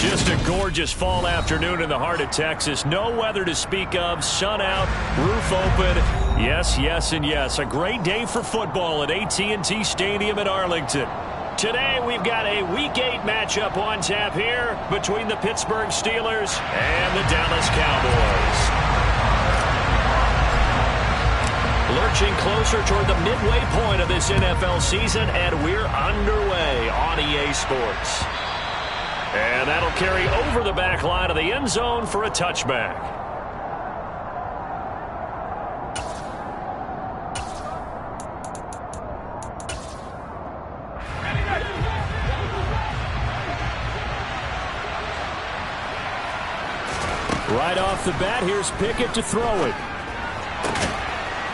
Just a gorgeous fall afternoon in the heart of Texas. No weather to speak of. Sun out, roof open. Yes, yes, and yes. A great day for football at AT&T Stadium in Arlington. Today we've got a Week 8 matchup on tap here between the Pittsburgh Steelers and the Dallas Cowboys. Lurching closer toward the midway point of this NFL season, and we're underway on EA Sports. And that'll carry over the back line of the end zone for a touchback. Right off the bat, here's Pickett to throw it.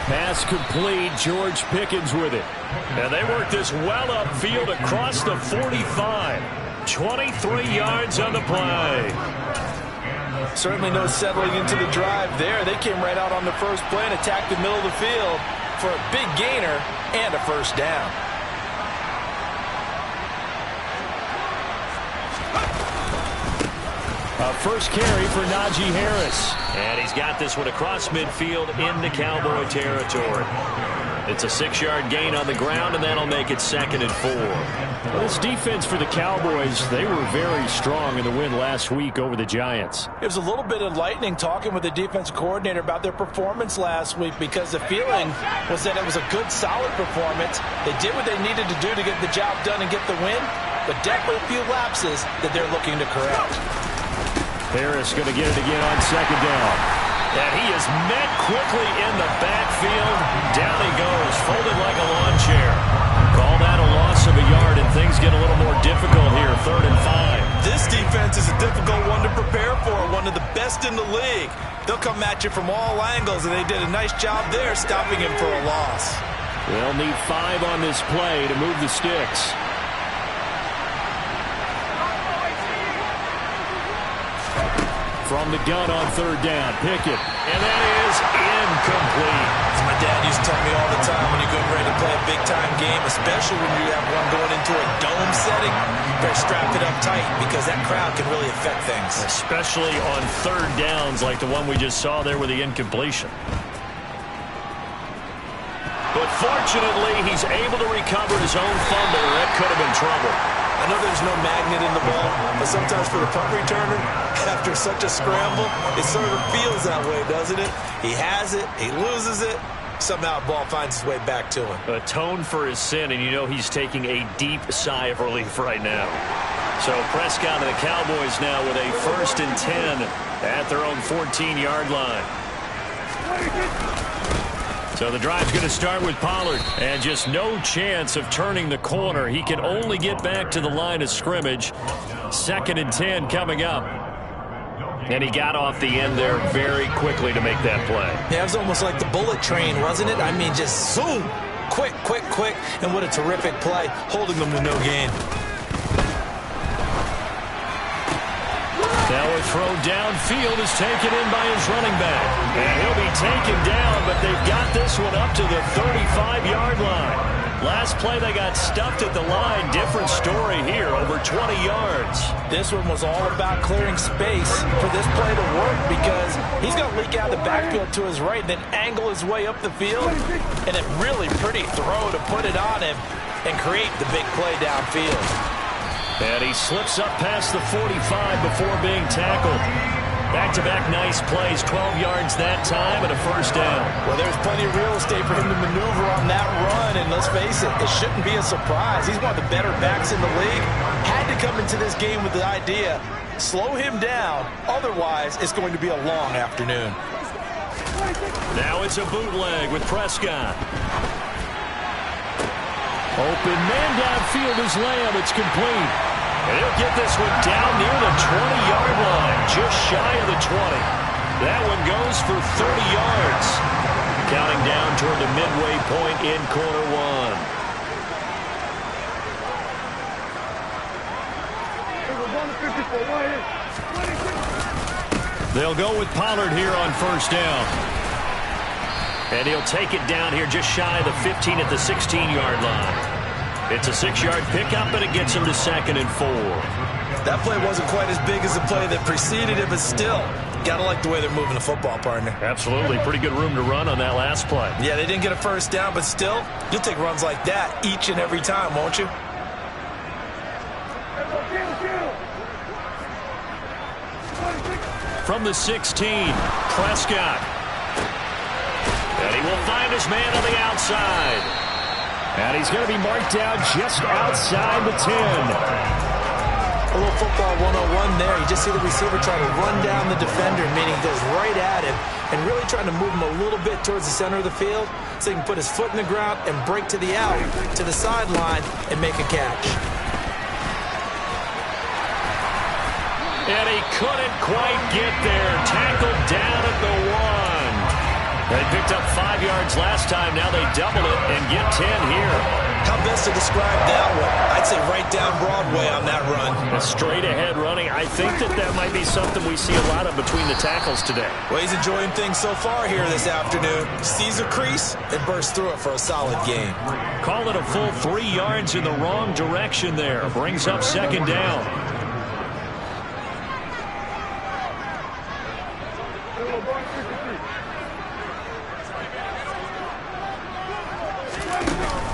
Pass complete, George Pickens with it. And they work this well upfield across the 45. 23 yards on the play. Certainly no settling into the drive there. They came right out on the first play and attacked the middle of the field for a big gainer and a first down. A first carry for Najee Harris. And he's got this one across midfield into Cowboy territory. It's a 6-yard gain on the ground, and that'll make it 2nd and 4. Well, this defense for the Cowboys, they were very strong in the win last week over the Giants. It was a little bit enlightening talking with the defensive coordinator about their performance last week, because the feeling was that it was a good, solid performance. They did what they needed to do to get the job done and get the win, but definitely a few lapses that they're looking to correct. Harris going to get it again on 2nd down. And he is met quickly in the backfield. Down he goes, folded like a lawn chair. Call that a loss of a yard, and things get a little more difficult here, 3rd and 5. This defense is a difficult one to prepare for, one of the best in the league. They'll come at you from all angles, and they did a nice job there stopping him for a loss. They'll need 5 on this play to move the sticks. From the gun on 3rd down, Pickett. And that is incomplete. As my dad used to tell me all the time, when you're getting ready to play a big-time game, especially when you have one going into a dome setting, better strap it up tight, because that crowd can really affect things. Especially on 3rd downs like the one we just saw there with the incompletion. But fortunately, he's able to recover his own fumble. That could have been trouble. I know there's no magnet in the ball, but sometimes for the punt returner, after such a scramble, it sort of feels that way, doesn't it? He has it, he loses it, somehow the ball finds its way back to him. Atone for his sin, and you know he's taking a deep sigh of relief right now. So Prescott and the Cowboys now with a 1st and 10 at their own 14-yard line. So the drive's going to start with Pollard, and just no chance of turning the corner. He can only get back to the line of scrimmage. 2nd and 10 coming up. And he got off the end there very quickly to make that play. Yeah, it was almost like the bullet train, wasn't it? I mean, just zoom, quick, quick, quick, and what a terrific play, holding them to no gain. Now a throw downfield is taken in by his running back. And he'll be taken down, but they've got this one up to the 35-yard line. Last play they got stuffed at the line. Different story here, over 20 yards. This one was all about clearing space for this play to work, because he's going to leak out the backfield to his right and then angle his way up the field. And a really pretty throw to put it on him and create the big play downfield. And he slips up past the 45 before being tackled. Back-to-back nice plays, 12 yards that time and a first down. Well, there's plenty of real estate for him to maneuver on that run, and let's face it, it shouldn't be a surprise. He's one of the better backs in the league. Had to come into this game with the idea, slow him down, otherwise it's going to be a long afternoon. Now it's a bootleg with Prescott. Open man downfield is Lamb. It's complete. And he'll get this one down near the 20-yard line, just shy of the 20. That one goes for 30 yards. Counting down toward the midway point in quarter one. They'll go with Pollard here on first down. And he'll take it down here just shy of the 15 at the 16-yard line. It's a 6-yard pickup, and it gets him to 2nd and 4. That play wasn't quite as big as the play that preceded it, but still, gotta like the way they're moving the football, partner. Absolutely. Pretty good room to run on that last play. Yeah, they didn't get a first down, but still, you'll take runs like that each and every time, won't you? From the 16, Prescott. And he will find his man on the outside. And he's going to be marked down just outside the 10. A little football 101 there. You just see the receiver trying to run down the defender, meaning he goes right at him and really trying to move him a little bit towards the center of the field so he can put his foot in the ground and break to the out, to the sideline, and make a catch. And he couldn't quite get there. Tackled down at the 1. They picked up 5 yards last time. Now they double it and get 10 here. How best to describe that one? I'd say right down Broadway on that run. A straight ahead running. I think that might be something we see a lot of between the tackles today. Well, he's enjoying things so far here this afternoon. Sees a crease and bursts through it for a solid gain. Call it a full 3 yards in the wrong direction there. Brings up second down.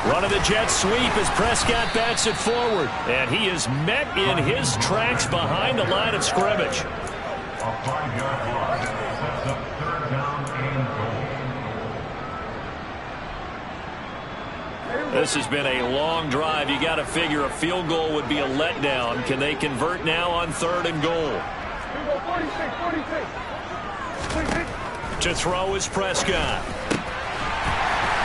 Running the jet sweep as Prescott bats it forward. And he is met in his tracks behind the line of scrimmage. This has been a long drive. You got to figure a field goal would be a letdown. Can they convert now on 3rd and goal? To throw is Prescott.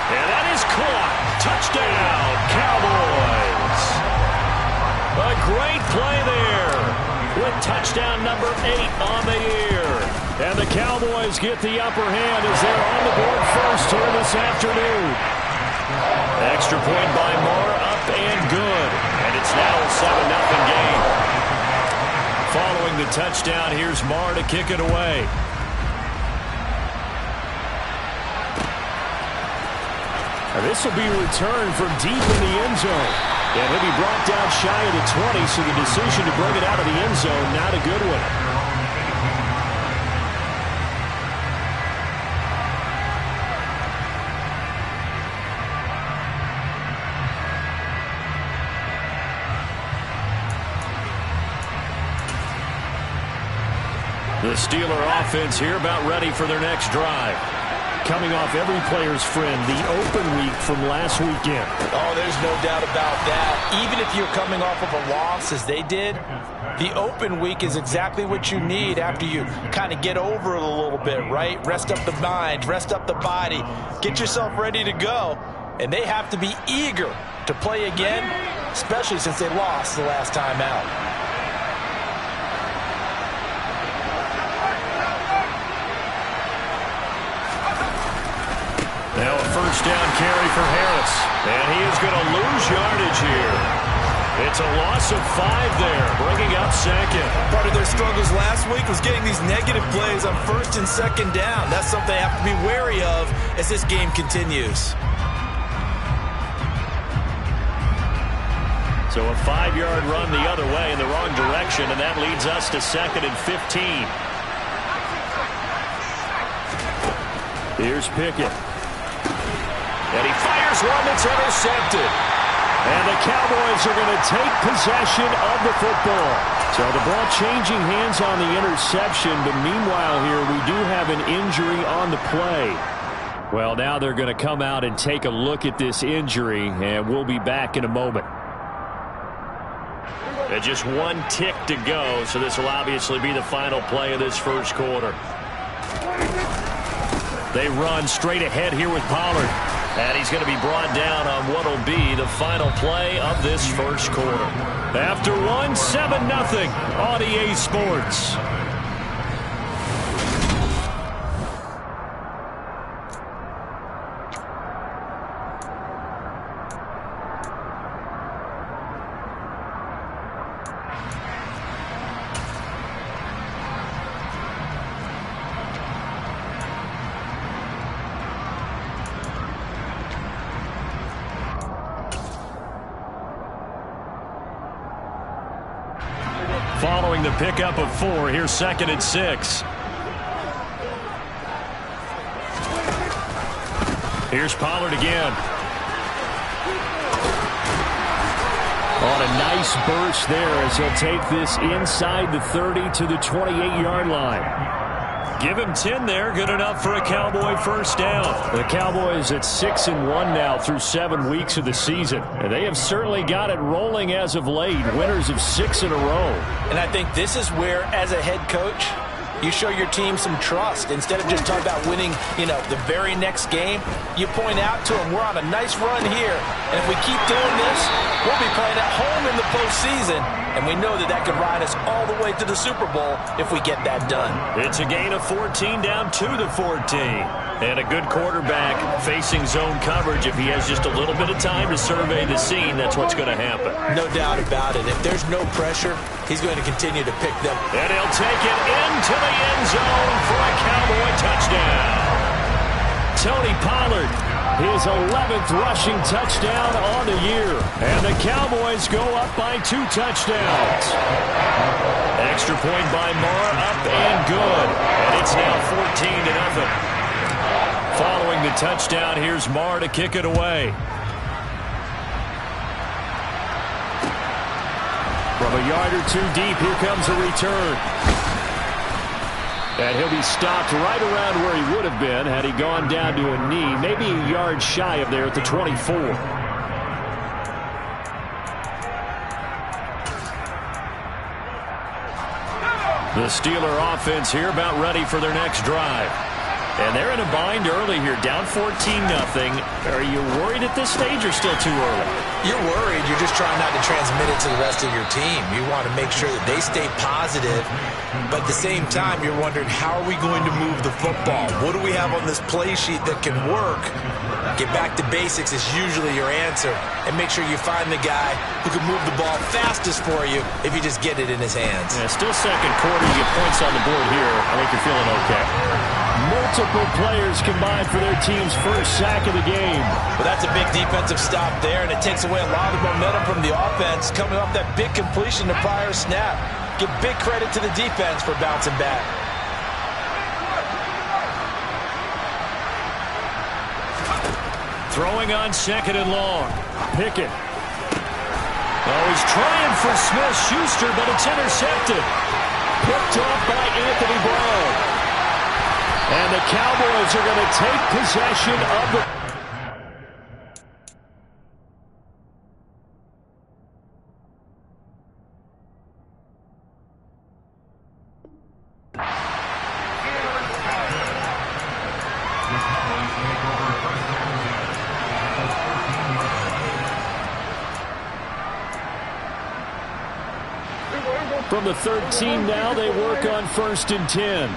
And that is caught. Touchdown, Cowboys. A great play there with touchdown number 8 on the year. And the Cowboys get the upper hand as they're on the board first here this afternoon. Extra point by Moore, up and good. And it's now a 7-0 game. Following the touchdown, here's Moore to kick it away. This will be returned from deep in the end zone. And he'll be brought down shy of the 20, so the decision to bring it out of the end zone, not a good one. The Steeler offense here about ready for their next drive. Coming off every player's friend, the open week from last weekend. Oh, there's no doubt about that. Even if you're coming off of a loss as they did, the open week is exactly what you need after you kind of get over it a little bit, right? Rest up the mind, rest up the body, get yourself ready to go. And they have to be eager to play again, especially since they lost the last time out. Now a first down carry for Harris. And he is going to lose yardage here. It's a loss of 5 there, bringing up second. Part of their struggles last week was getting these negative plays on 1st and 2nd down. That's something they have to be wary of as this game continues. So a 5-yard run the other way in the wrong direction, and that leads us to 2nd and 15. Here's Pickett. And he fires one that's intercepted. And the Cowboys are going to take possession of the football. So the ball changing hands on the interception, but meanwhile here we do have an injury on the play. Well, now they're going to come out and take a look at this injury, and we'll be back in a moment. And just 1 tick to go, so this will obviously be the final play of this first quarter. They run straight ahead here with Pollard. And he's going to be brought down on what will be the final play of this first quarter. After 1, 7-0 on EA Sports. following the pickup of 4. Here's 2nd and 6. Here's Pollard again. On a nice burst there as he'll take this inside the 30 to the 28-yard line. Give him 10 there. Good enough for a Cowboy first down. The Cowboys at 6-1 now through 7 weeks of the season. And they have certainly got it rolling as of late. Winners of 6 in a row. And I think this is where, as a head coach, you show your team some trust. Instead of just talking about winning, the very next game, you point out to them, we're on a nice run here. And if we keep doing this, we'll be playing at home in the postseason. And we know that can ride us all the way to the Super Bowl if we get that done. It's a gain of 14 down to the 14. And a good quarterback facing zone coverage. If he has just a little bit of time to survey the scene, that's what's going to happen. No doubt about it. If there's no pressure, he's going to continue to pick them. And he'll take it into the end zone for a Cowboy touchdown. Tony Pollard, his 11th rushing touchdown on the year. And the Cowboys go up by 2 touchdowns. Extra point by Marr, up and good. And it's now 14-0. Following the touchdown, here's Marr to kick it away. From a yard or 2 deep, here comes a return. And he'll be stopped right around where he would have been had he gone down to a knee, maybe a yard shy of there at the 24. The Steeler offense here about ready for their next drive. And they're in a bind early here, down 14-0. Are you worried at this stage or still too early? You're worried. You're just trying not to transmit it to the rest of your team. You want to make sure that they stay positive. But at the same time, you're wondering, how are we going to move the football? What do we have on this play sheet that can work? Get back to basics is usually your answer. And make sure you find the guy who can move the ball fastest for you if you just get it in his hands. Yeah, still second quarter. You get points on the board here. I think you're feeling okay. Multiple players combined for their team's first sack of the game. Well, that's a big defensive stop there, and it takes away a lot of momentum from the offense coming off that big completion the prior snap. Give big credit to the defense for bouncing back. Throwing on 2nd and long. Pickett. Oh, he's trying for Smith-Schuster, but it's intercepted. Picked off by Anthony Brown. And the Cowboys are going to take possession of the... From the 13 now, they work on 1st and 10.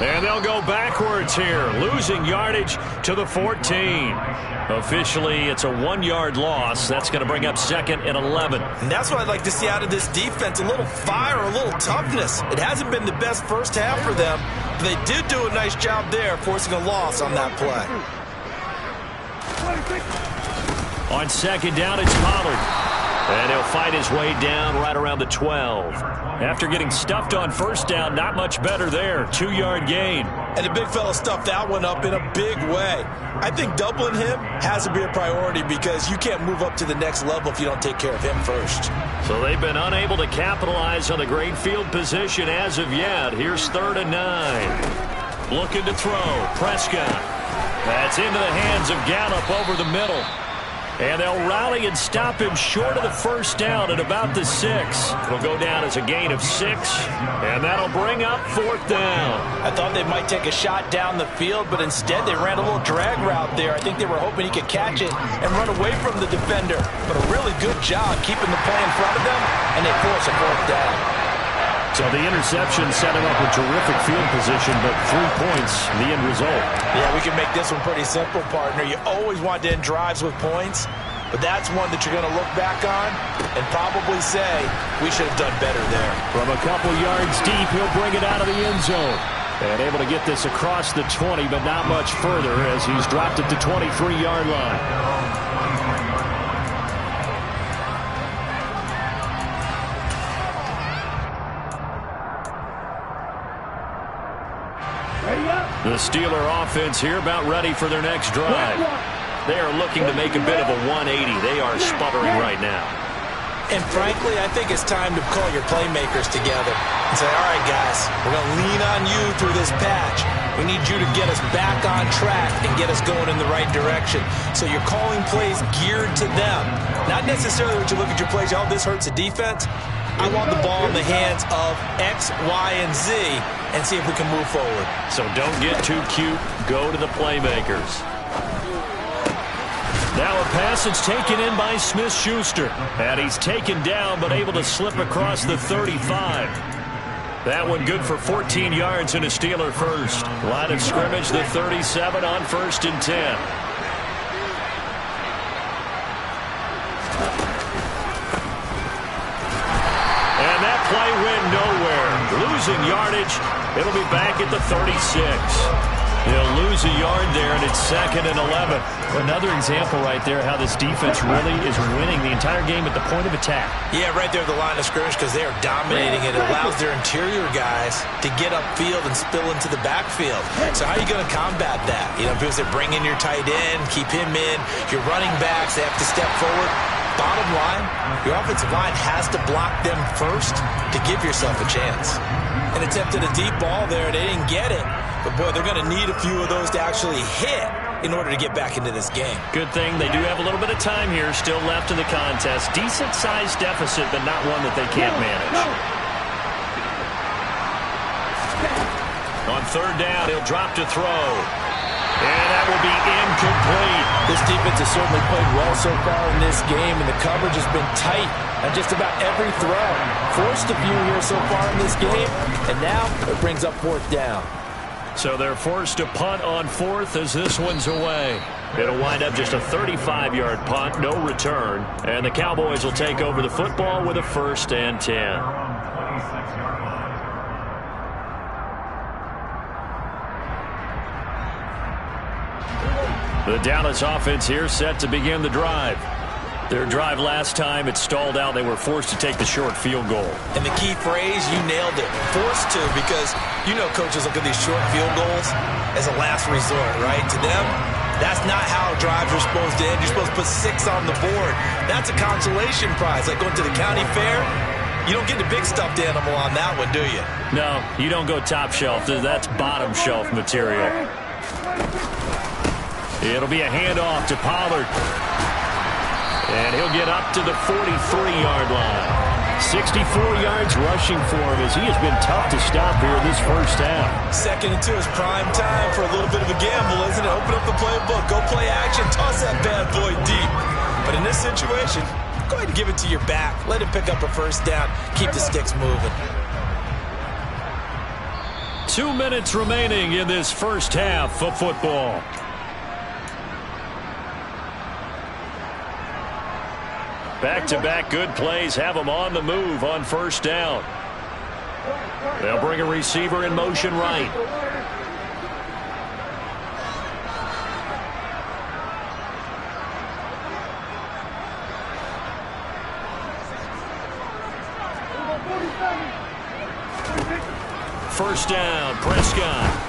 And they'll go backwards here, losing yardage to the 14. Officially, it's a 1-yard loss. That's going to bring up 2nd and 11. And that's what I'd like to see out of this defense, a little fire, a little toughness. It hasn't been the best first half for them, but they did do a nice job there, forcing a loss on that play. On 2nd down, it's Pollard. And he'll fight his way down right around the 12. After getting stuffed on 1st down, not much better there. 2-yard gain. And the big fella stuffed that one up in a big way. I think doubling him has to be a priority because you can't move up to the next level if you don't take care of him first. So they've been unable to capitalize on the great field position as of yet. Here's 3rd and 9. Looking to throw. Prescott. That's into the hands of Gallup over the middle. And they'll rally and stop him short of the 1st down at about the 6. It'll go down as a gain of 6, and that'll bring up 4th down. I thought they might take a shot down the field, but instead they ran a little drag route there. I think they were hoping he could catch it and run away from the defender. But a really good job keeping the play in front of them, and they force a 4th down. So the interception set him up with terrific field position, but 3 points, the end result. Yeah, we can make this one pretty simple, partner. You always want to end drives with points, but that's one that you're going to look back on and probably say, we should have done better there. From a couple yards deep, he'll bring it out of the end zone. And able to get this across the 20, but not much further as he's dropped at the 23-yard line. The Steeler offense here about ready for their next drive. They are looking to make a bit of a 180. They are sputtering right now. And frankly, I think it's time to call your playmakers together and say, all right, guys, we're going to lean on you through this patch. We need you to get us back on track and get us going in the right direction. So you're calling plays geared to them. Not necessarily when you look at your plays, oh, this hurts the defense. I want the ball in the hands of X, Y, and Z and see if we can move forward. So don't get too cute. Go to the playmakers. Now a pass that's taken in by Smith-Schuster. And he's taken down but able to slip across the 35. That one good for 14 yards and a Steeler first. Line of scrimmage, the 37 on 1st and 10. And that play went nowhere. Losing yardage. It'll be back at the 36. He'll lose a yard there, and it's 2nd and 11. Another example right there how this defense really is winning the entire game at the point of attack. Yeah, right there at the line of scrimmage because they are dominating it. It allows their interior guys to get upfield and spill into the backfield. So how are you going to combat that? You know, because they bring in your tight end, keep him in. Your running backs, they have to step forward. Bottom line, your offensive line has to block them first to give yourself a chance. And attempted a deep ball there, they didn't get it. But, boy, they're going to need a few of those to actually hit in order to get back into this game. Good thing they do have a little bit of time here still left in the contest. Decent-sized deficit, but not one that they can't manage. On 3rd down, he'll drop to throw. And that will be incomplete. This defense has certainly played well so far in this game, and the coverage has been tight on just about every throw. Forced a few here so far in this game, and now it brings up 4th down. So they're forced to punt on 4th as this one's away. It'll wind up just a 35-yard punt, no return. And the Cowboys will take over the football with a 1st and 10. The Dallas offense here set to begin the drive. Their drive last time, it stalled out. They were forced to take the short field goal. And the key phrase, you nailed it. Forced to, because you know coaches look at these short field goals as a last resort, right? To them, that's not how drives are supposed to end. You're supposed to put 6 on the board. That's a consolation prize. Like going to the county fair, you don't get the big stuffed animal on that one, do you? No, you don't go top shelf. That's bottom shelf material. It'll be a handoff to Pollard. And he'll get up to the 43-yard line. 64 yards rushing for him as he has been tough to stop here in this first half. 2nd and 2 is prime time for a little bit of a gamble, isn't it? Open up the playbook, go play action, toss that bad boy deep. But in this situation, go ahead and give it to your back. Let him pick up a 1st down. Keep the sticks moving. 2 minutes remaining in this first half of football. Back-to-back good plays have them on the move on 1st down. They'll bring a receiver in motion right. First down, Prescott.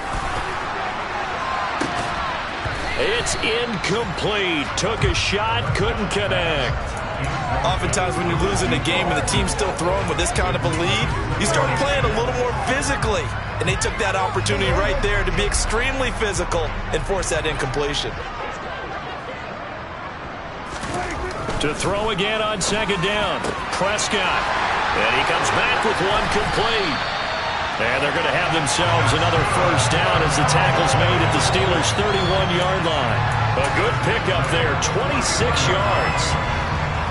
It's incomplete. Took a shot, couldn't connect. Oftentimes when you're losing a game and the team's still throwing with this kind of a lead, you start playing a little more physically. And they took that opportunity right there to be extremely physical and force that incompletion. To throw again on 2nd down, Prescott. And he comes back with one complete. And they're going to have themselves another 1st down as the tackle's made at the Steelers' 31-yard line. A good pickup there, 26 yards.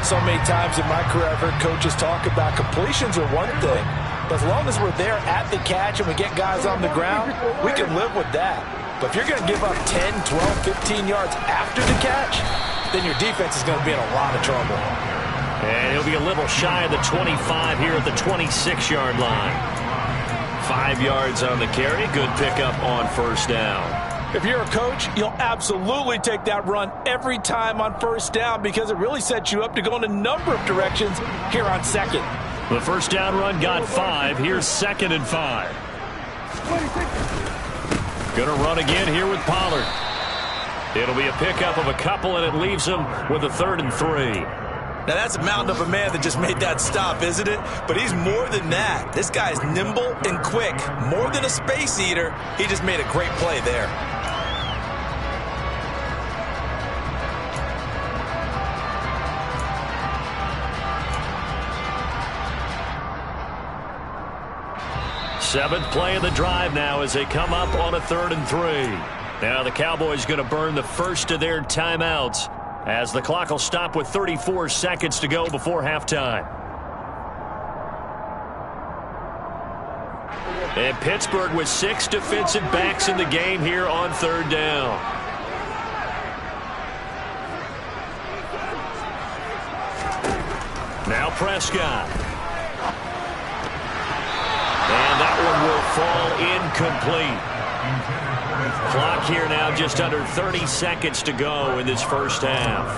So many times in my career I've heard coaches talk about completions are one thing, but as long as we're there at the catch and we get guys on the ground, we can live with that. But if you're going to give up 10, 12, 15 yards after the catch, then your defense is going to be in a lot of trouble. And he'll be a little shy of the 25 here at the 26-yard line. 5 yards on the carry. Good pickup on first down. If you're a coach, you'll absolutely take that run every time on first down because it really sets you up to go in a number of directions here on second. The first down run got 5. Here's 2nd and 5. Gonna run again here with Pollard. It'll be a pickup of a couple, and it leaves him with a 3rd and 3. Now, that's a mountain of a man that just made that stop, isn't it? But he's more than that. This guy's nimble and quick. More than a space eater, he just made a great play there. Seventh play of the drive now as they come up on a 3rd and 3. Now the Cowboys going to burn the first of their timeouts as the clock will stop with 34 seconds to go before halftime. And Pittsburgh with 6 defensive backs in the game here on 3rd down. Now Prescott. And that one will fall incomplete. Clock here now just under 30 seconds to go in this first half.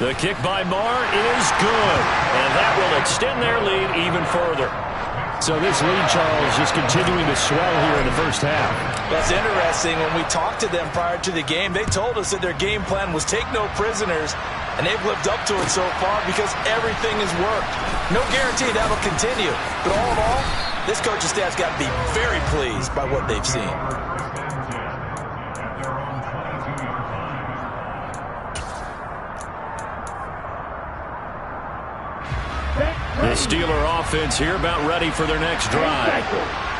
The kick by Marr is good. And that will extend their lead even further. So this lead, Charles, just continuing to swell here in the first half. That's interesting. When we talked to them prior to the game, they told us that their game plan was take no prisoners, and they've lived up to it so far because everything has worked. No guarantee that'll continue. But all in all, this coaching staff's got to be very pleased by what they've seen. The Steeler offense here about ready for their next drive.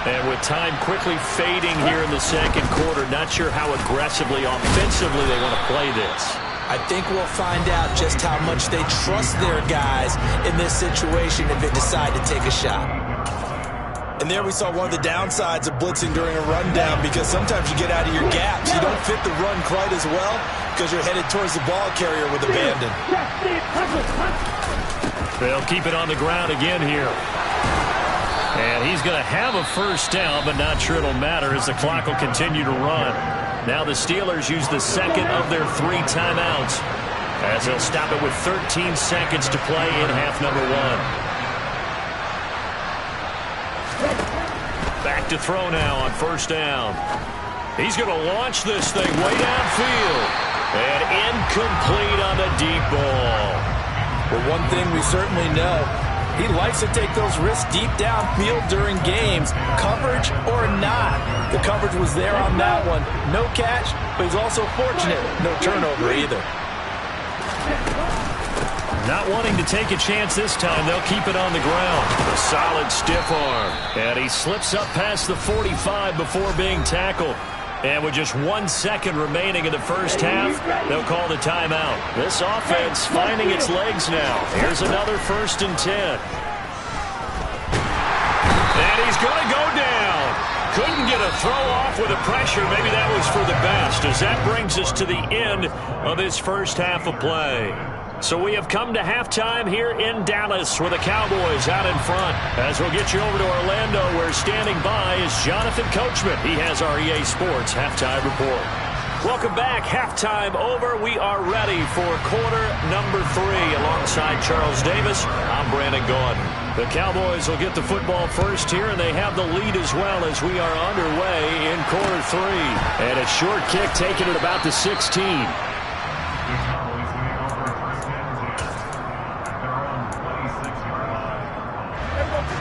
And with time quickly fading here in the second quarter, not sure how aggressively, offensively they want to play this. I think we'll find out just how much they trust their guys in this situation if they decide to take a shot. And there we saw one of the downsides of blitzing during a rundown because sometimes you get out of your gaps. You don't fit the run quite as well because you're headed towards the ball carrier with abandon. They'll keep it on the ground again here. And he's going to have a first down, but not sure it'll matter as the clock will continue to run. Now the Steelers use the second of their 3 timeouts as they'll stop it with 13 seconds to play in half number 1. Back to throw now on first down. He's going to launch this thing way downfield. And incomplete on the deep ball. But one thing we certainly know, he likes to take those risks deep downfield during games, coverage or not. The coverage was there on that one. No catch, but he's also fortunate. No turnover either. Not wanting to take a chance this time, they'll keep it on the ground. A solid stiff arm. And he slips up past the 45 before being tackled. And with just 1 second remaining in the first half, they'll call the timeout. This offense finding its legs now. Here's another 1st and 10. And he's going to go down. Couldn't get a throw off with the pressure. Maybe that was for the best, as that brings us to the end of this first half of play. So we have come to halftime here in Dallas with the Cowboys out in front. As we'll get you over to Orlando, where standing by is Jonathan Coachman. He has our EA Sports halftime report. Welcome back. Halftime over. We are ready for quarter number 3. Alongside Charles Davis, I'm Brandon Gaudin. The Cowboys will get the football first here, and they have the lead as well as we are underway in quarter 3. And a short kick taken at about the 16.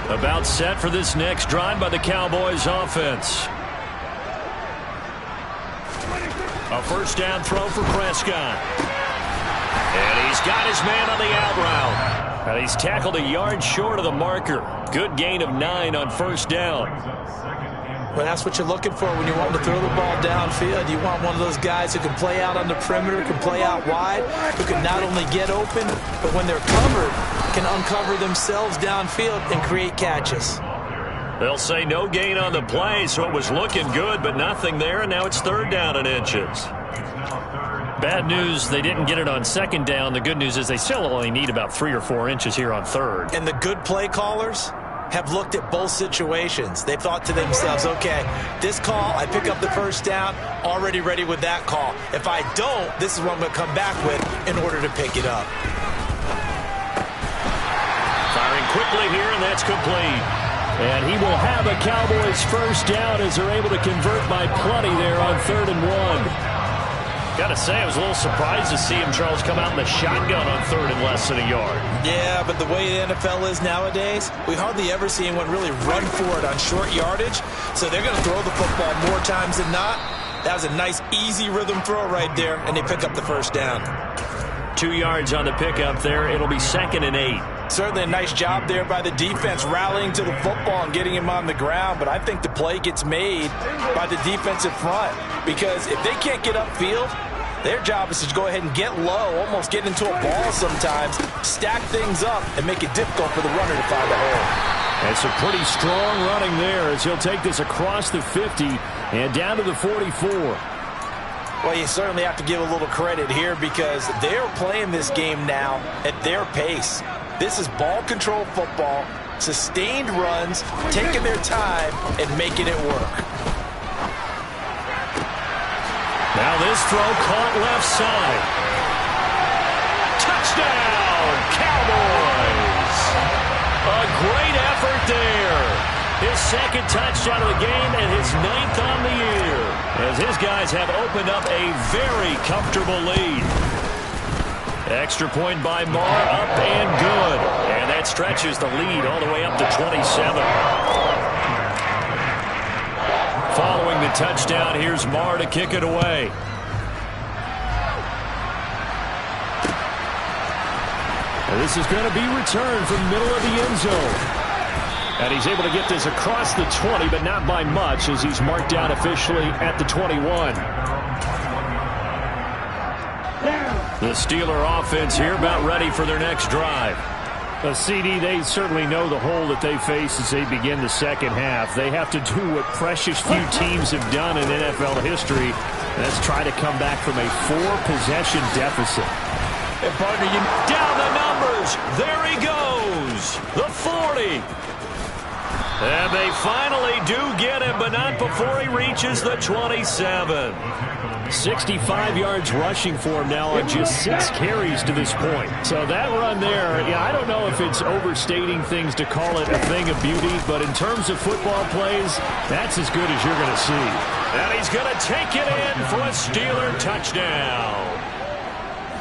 About set for this next drive by the Cowboys offense. A first down throw for Prescott. And he's got his man on the out route. And he's tackled a yard short of the marker. Good gain of 9 on first down. Well, that's what you're looking for when you want to throw the ball downfield. You want one of those guys who can play out on the perimeter, can play out wide, who can not only get open, but when they're covered, can uncover themselves downfield and create catches. They'll say no gain on the play, so it was looking good, but nothing there, and now it's 3rd down and inches. Bad news, they didn't get it on second down. The good news is they still only need about 3 or 4 inches here on third. And the good play callers have looked at both situations. They thought to themselves, okay, this call, I pick up the first down, already ready with that call. If I don't, this is what I'm going to come back with in order to pick it up. Firing quickly here, and that's complete. And he will have a Cowboys first down as they're able to convert by plenty there on 3rd and 1. Got to say, I was a little surprised to see him, Charles, come out in the shotgun on 3rd and less than a yard. Yeah, but the way the NFL is nowadays, we hardly ever see anyone really run for it on short yardage. So they're going to throw the football more times than not. That was a nice, easy rhythm throw right there, and they pick up the first down. 2 yards on the pickup there. It'll be 2nd and 8. Certainly a nice job there by the defense rallying to the football and getting him on the ground, but I think the play gets made by the defensive front because if they can't get upfield, their job is to go ahead and get low, almost get into a ball sometimes, stack things up, and make it difficult for the runner to find a hole. That's a pretty strong running there as he'll take this across the 50 and down to the 44. Well, you certainly have to give a little credit here because they're playing this game now at their pace. This is ball control football, sustained runs, taking their time, and making it work. Now this throw caught left side. Touchdown, Cowboys! A great effort there. His 2nd touchdown of the game and his 9th on the year, as his guys have opened up a very comfortable lead. Extra point by Marr, up and good. And that stretches the lead all the way up to 27. Following the touchdown, here's Marr to kick it away. And this is going to be returned from the middle of the end zone. And he's able to get this across the 20, but not by much, as he's marked down officially at the 21. The Steeler offense here about ready for their next drive. CD, they certainly know the hole that they face as they begin the second half. They have to do what precious few teams have done in NFL history. That's try to come back from a 4-possession deficit. And partner, you down the numbers. There he goes. The 40. And they finally do get him, but not before he reaches the 27. 65 yards rushing for him now on just 6 carries to this point. So that run there, yeah, I don't know if it's overstating things to call it a thing of beauty, but in terms of football plays, that's as good as you're going to see. And he's going to take it in for a Steeler touchdown.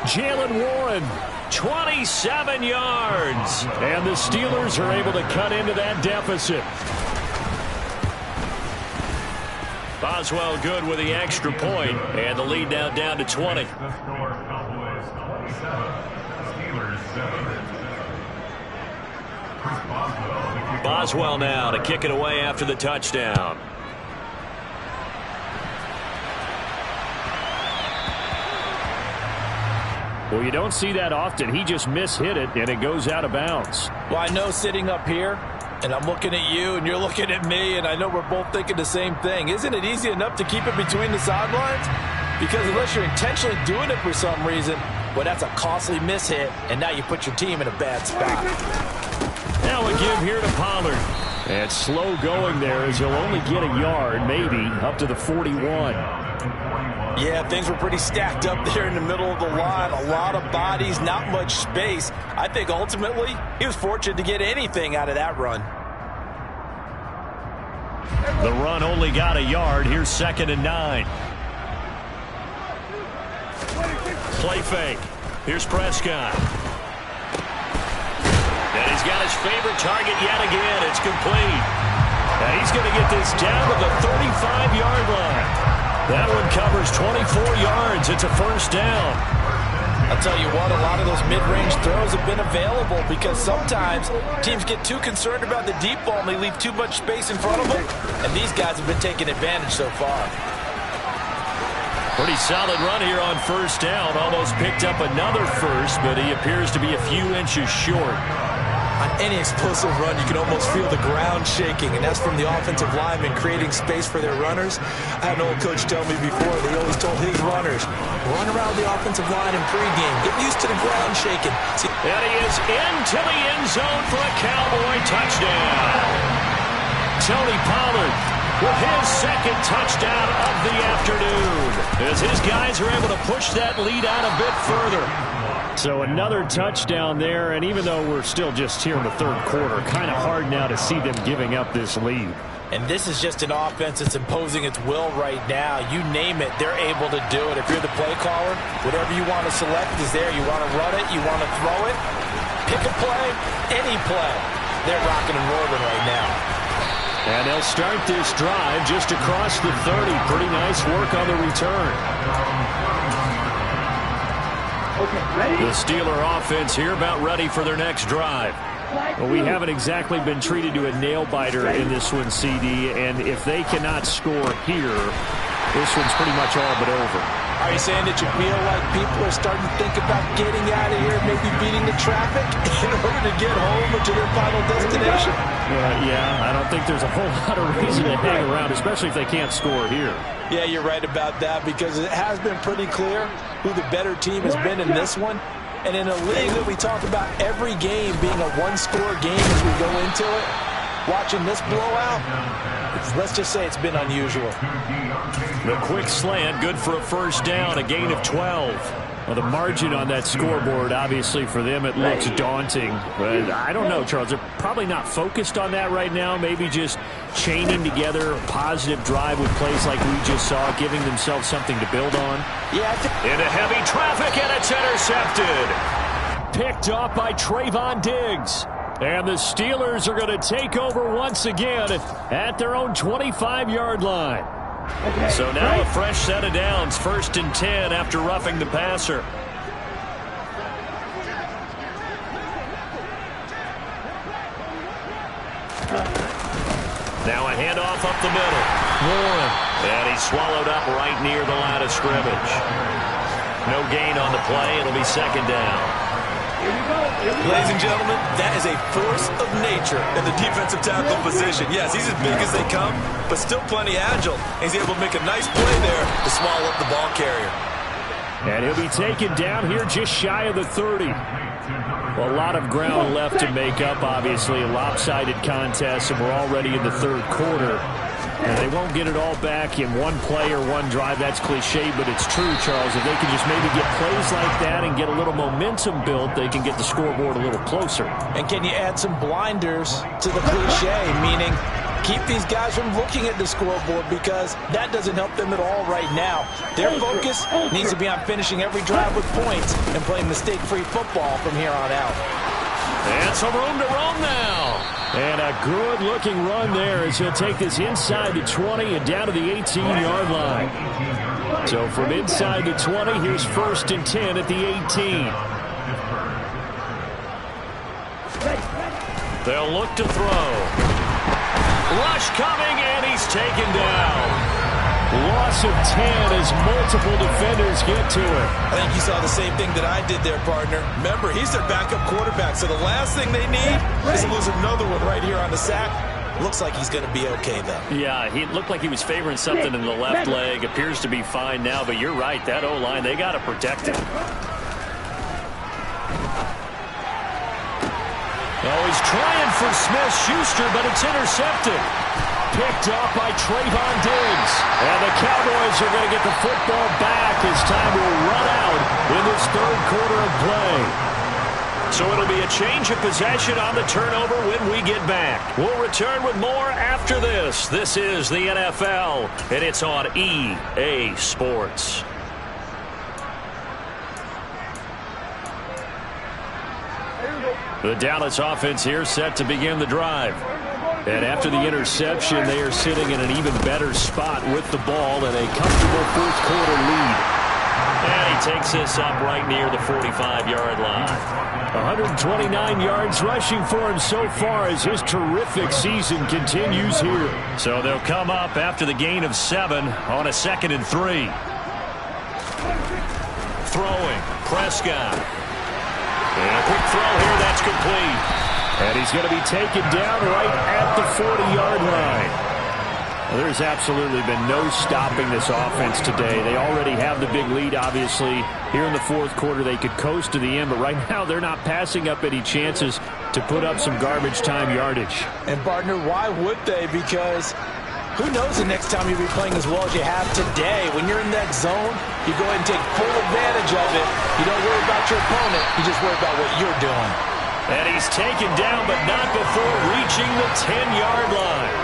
Jalen Warren, 27 yards. And the Steelers are able to cut into that deficit. Boswell good with the extra point, and the lead now down to 20. Boswell now to kick it away after the touchdown. Well, you don't see that often. He just mishit it, and it goes out of bounds. Well, I know sitting up here, and I'm looking at you, and you're looking at me, and I know we're both thinking the same thing. Isn't it easy enough to keep it between the sidelines? Because unless you're intentionally doing it for some reason, well, that's a costly mishit, and now you put your team in a bad spot. Now a give here to Pollard. And slow going there as he'll only get a yard, maybe, up to the 41. Yeah, things were pretty stacked up there in the middle of the line. A lot of bodies, not much space. I think ultimately he was fortunate to get anything out of that run. The run only got a yard. Here's 2nd and 9. Play fake. Here's Prescott. And he's got his favorite target yet again. It's complete. And he's going to get this down to the 35-yard line. That one covers 24 yards. It's a first down. I'll tell you what, a lot of those mid-range throws have been available because sometimes teams get too concerned about the deep ball and they leave too much space in front of them. And these guys have been taking advantage so far. Pretty solid run here on first down. Almost picked up another first, but he appears to be a few inches short. On any explosive run, you can almost feel the ground shaking, and that's from the offensive linemen creating space for their runners. I had an old coach tell me before, they always told his runners, run around the offensive line in pregame. Get used to the ground shaking. And he is into the end zone for a Cowboy touchdown. Tony Pollard with his second touchdown of the afternoon, as his guys are able to push that lead out a bit further. So another touchdown there, and even though we're still just here in the third quarter, kind of hard now to see them giving up this lead. And this is just an offense that's imposing its will right now. You name it, they're able to do it. If you're the play caller, whatever you want to select is there. You want to run it, you want to throw it, pick a play, any play. They're rocking and rolling right now. And they'll start this drive just across the 30. Pretty nice work on the return. The Steeler offense here about ready for their next drive. Well, we haven't exactly been treated to a nail-biter in this one, CD, and if they cannot score here, this one's pretty much all but over. Are you saying that you feel like people are starting to think about getting out of here, maybe beating the traffic in order to get home or to their final destination? Yeah, I don't think there's a whole lot of reason to hang around, especially if they can't score here. Yeah, you're right about that, because it has been pretty clear who the better team has been in this one. And in a league that we talk about every game being a one-score game as we go into it, watching this blowout, let's just say it's been unusual. The quick slant, good for a first down, a gain of 12. Well, the margin on that scoreboard, obviously, for them, it looks daunting. But I don't know, Charles. They're probably not focused on that right now. Maybe just chaining together a positive drive with plays like we just saw, giving themselves something to build on. Yeah. Into heavy traffic, and it's intercepted. Picked off by Trayvon Diggs. And the Steelers are going to take over once again at their own 25-yard line. So now a fresh set of downs, 1st and 10 after roughing the passer. Now a handoff up the middle. Warren. And he's swallowed up right near the line of scrimmage. No gain on the play. It'll be 2nd down. Ladies and gentlemen, that is a force of nature in the defensive tackle position. Yes, he's as big as they come, but still plenty agile. He's able to make a nice play there to swallow up the ball carrier. And he'll be taken down here just shy of the 30. Well, a lot of ground left to make up, obviously. A lopsided contest, and we're already in the third quarter. And they won't get it all back in one play or one drive. That's cliche, but it's true, Charles. If they can just maybe get plays like that and get a little momentum built, they can get the scoreboard a little closer. And can you add some blinders to the cliche, meaning keep these guys from looking at the scoreboard, because that doesn't help them at all right now. Their focus needs to be on finishing every drive with points and playing mistake-free football from here on out. And some room to roam now. And a good-looking run there as he'll take this inside the 20 and down to the 18-yard line. So from inside the 20, here's 1st and 10 at the 18. They'll look to throw. Rush coming, and he's taken down. Loss of 10 as multiple defenders get to it. I think you saw the same thing that I did there, partner. Remember, he's their backup quarterback, so the last thing they need is to lose another one right here on the sack. Looks like he's going to be okay, though. Yeah, he looked like he was favoring something in the left leg. Appears to be fine now, but you're right. That O-line, they got to protect him. Oh, he's trying for Smith-Schuster, but it's intercepted. Picked off by Trayvon Diggs. And the Cowboys are going to get the football back as time will run out in this third quarter of play. So it'll be a change of possession on the turnover when we get back. We'll return with more after this. This is the NFL, and it's on EA Sports. The Dallas offense here set to begin the drive. And after the interception, they are sitting in an even better spot with the ball and a comfortable fourth quarter lead. And he takes this up right near the 45-yard line. 129 yards rushing for him so far as his terrific season continues here. So they'll come up after the gain of 7 on a 2nd and 3. Throwing, Prescott. And a quick throw here, that's complete. And he's going to be taken down right at the 40-yard line. Well, there's absolutely been no stopping this offense today. They already have the big lead, obviously. Here in the fourth quarter, they could coast to the end, but right now they're not passing up any chances to put up some garbage time yardage. And, partner, why would they? Because who knows the next time you'll be playing as well as you have today. When you're in that zone, you go ahead and take full advantage of it. You don't worry about your opponent. You just worry about what you're doing. And he's taken down, but not before reaching the 10-yard line.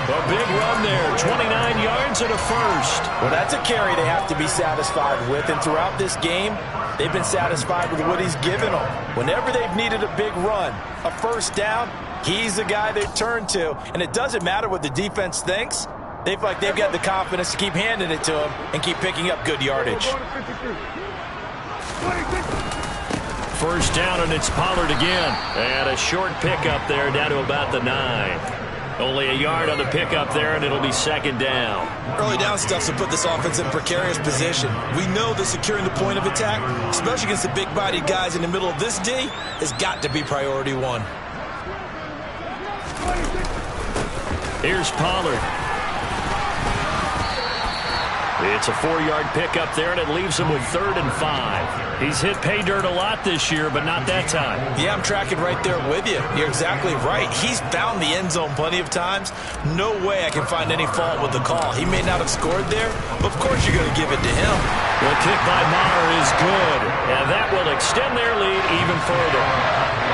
A big run there, 29 yards and a first. Well, that's a carry they have to be satisfied with. And throughout this game, they've been satisfied with what he's given them. Whenever they've needed a big run, a first down, he's the guy they turn to. And it doesn't matter what the defense thinks. They feel like they've got the confidence to keep handing it to him and keep picking up good yardage. First down, and it's Pollard again. And a short pickup there down to about the 9. Only a yard on the pickup there, and it'll be second down. Early down stuff to put this offense in precarious position. We know that securing the point of attack, especially against the big-bodied guys in the middle of this D, has got to be priority one. Here's Pollard. It's a 4-yard pickup there, and it leaves him with 3rd and 5. He's hit pay dirt a lot this year, but not that time. Yeah, I'm tracking right there with you. You're exactly right. He's found the end zone plenty of times. No way I can find any fault with the call. He may not have scored there, but of course you're going to give it to him. The kick by Maher is good, and that will extend their lead even further.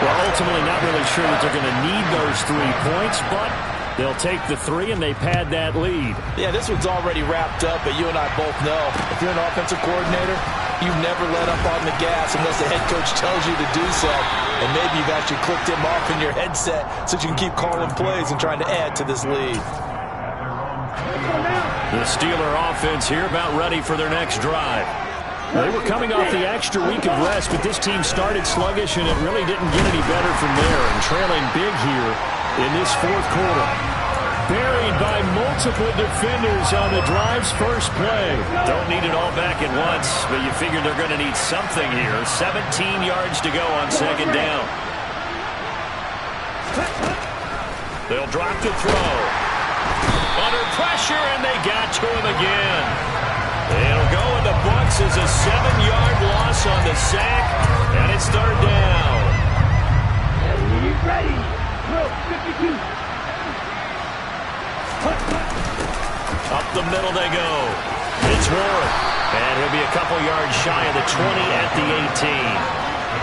Well, ultimately not really sure that they're going to need those 3 points, but they'll take the 3 and they pad that lead. Yeah, this one's already wrapped up, but you and I both know if you're an offensive coordinator, you never let up on the gas unless the head coach tells you to do so. And maybe you've actually clicked him off in your headset so you can keep calling plays and trying to add to this lead. The Steeler offense here about ready for their next drive. They were coming off the extra week of rest, but this team started sluggish, and it really didn't get any better from there. And trailing big here in this fourth quarter. Buried by multiple defenders on the drive's first play. Don't need it all back at once, but you figure they're going to need something here. 17 yards to go on second down. They'll drop to throw. Under pressure, and they got to him again. It'll go in the books as a 7-yard loss on the sack, and it's 3rd down. Ready. 52. Up the middle they go. It's Warren. And he'll be a couple yards shy of the 20 at the 18.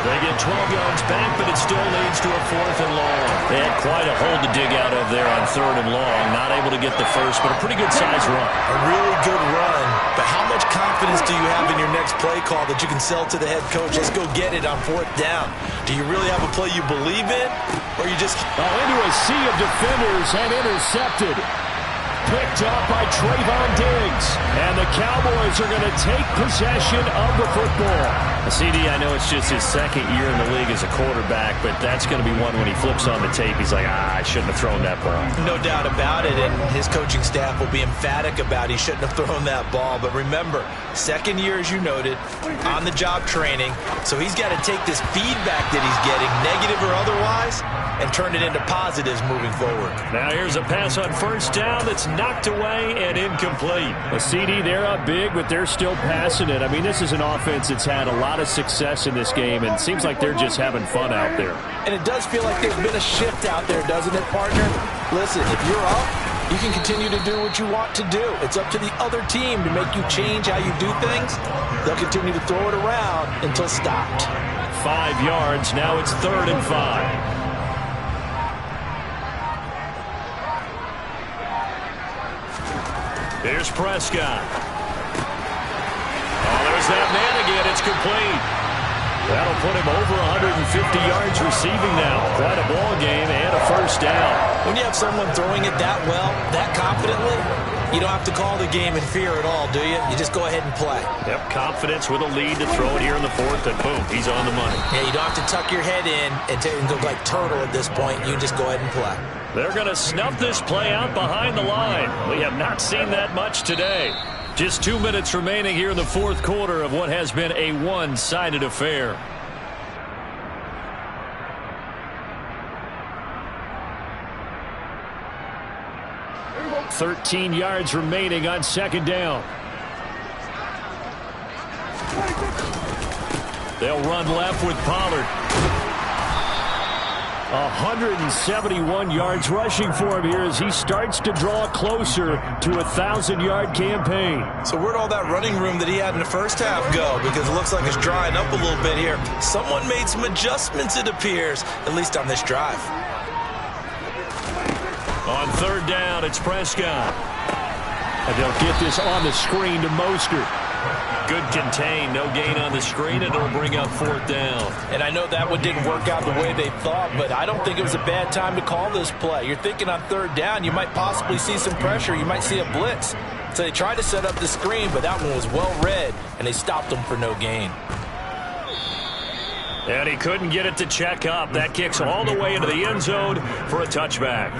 They get 12 yards back, but it still leads to a 4th and long. They had quite a hole to dig out of there on 3rd and long. Not able to get the first, but a pretty good-sized run. A really good run, but how much confidence do you have in your next play call that you can sell to the head coach? Let's go get it on 4th down. Do you really have a play you believe in, or you just... into a sea of defenders and intercepted. Picked up by Trayvon Diggs. And the Cowboys are going to take possession of the football. CD, I know it's just his 2nd year in the league as a quarterback, but that's going to be one when he flips on the tape. He's like, I shouldn't have thrown that ball. No doubt about it, and his coaching staff will be emphatic about he shouldn't have thrown that ball. But remember, 2nd year, as you noted, on-the-job training, so he's got to take this feedback that he's getting, negative or otherwise, and turn it into positives moving forward. Now here's a pass on first down that's knocked away and incomplete. A CD, they're up big, but they're still passing it. I mean, this is an offense that's had a lot of success in this game, and it seems like they're just having fun out there. And it does feel like there's been a shift out there, doesn't it, partner? Listen, if you're up, you can continue to do what you want to do. It's up to the other team to make you change how you do things. They'll continue to throw it around until stopped. 5 yards. Now it's 3rd and 5. Here's Prescott. Oh, there's that man again. It's complete. That'll put him over 150 yards receiving now. Quite a ball game and a first down. When you have someone throwing it that well, that confidently, you don't have to call the game in fear at all, do you? You just go ahead and play. Yep, confidence with a lead to throw it here in the 4th, and boom, he's on the money. Yeah, you don't have to tuck your head in and go like turtle at this point. You just go ahead and play. They're going to snuff this play out behind the line. We have not seen that much today. Just 2 minutes remaining here in the 4th quarter of what has been a one-sided affair. 13 yards remaining on second down. They'll run left with Pollard. 171 yards rushing for him here as he starts to draw closer to a 1,000-yard campaign. So where'd all that running room that he had in the first half go? Because it looks like it's drying up a little bit here. Someone made some adjustments, it appears, at least on this drive. On third down, it's Prescott. And they'll get this on the screen to Mostert. Good contain, no gain on the screen, and it'll bring up fourth down. And I know that one didn't work out the way they thought, but I don't think it was a bad time to call this play. You're thinking on third down, you might possibly see some pressure. You might see a blitz. So they tried to set up the screen, but that one was well read, and they stopped them for no gain. And he couldn't get it to check up. That kicks all the way into the end zone for a touchback.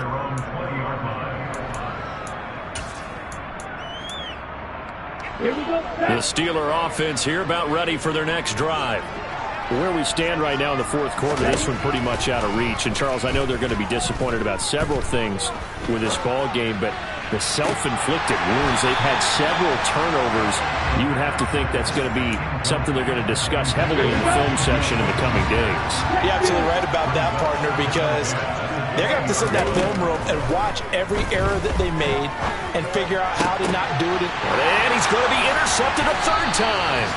The Steeler offense here about ready for their next drive. Where we stand right now in the fourth quarter, this one pretty much out of reach. And, Charles, I know they're going to be disappointed about several things with this ball game, but the self-inflicted wounds, they've had several turnovers. You would have to think that's going to be something they're going to discuss heavily in the film session in the coming days. You're absolutely right about that, partner, because they're going to have to sit in that film room and watch every error that they made and figure out how to not do it. And he's going to be intercepted a third time.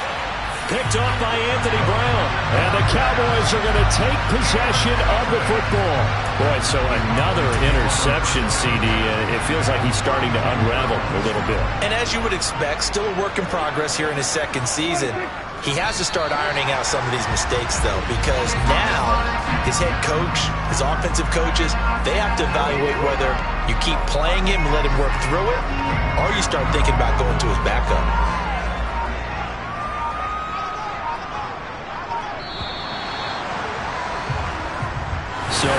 Picked off by Anthony Brown. And the Cowboys are going to take possession of the football. Boy, so another interception, CD. It feels like he's starting to unravel a little bit. And as you would expect, still a work in progress here in his second season. He has to start ironing out some of these mistakes, though, because now his head coach, his offensive coaches, they have to evaluate whether you keep playing him and let him work through it, or you start thinking about going to his backup. So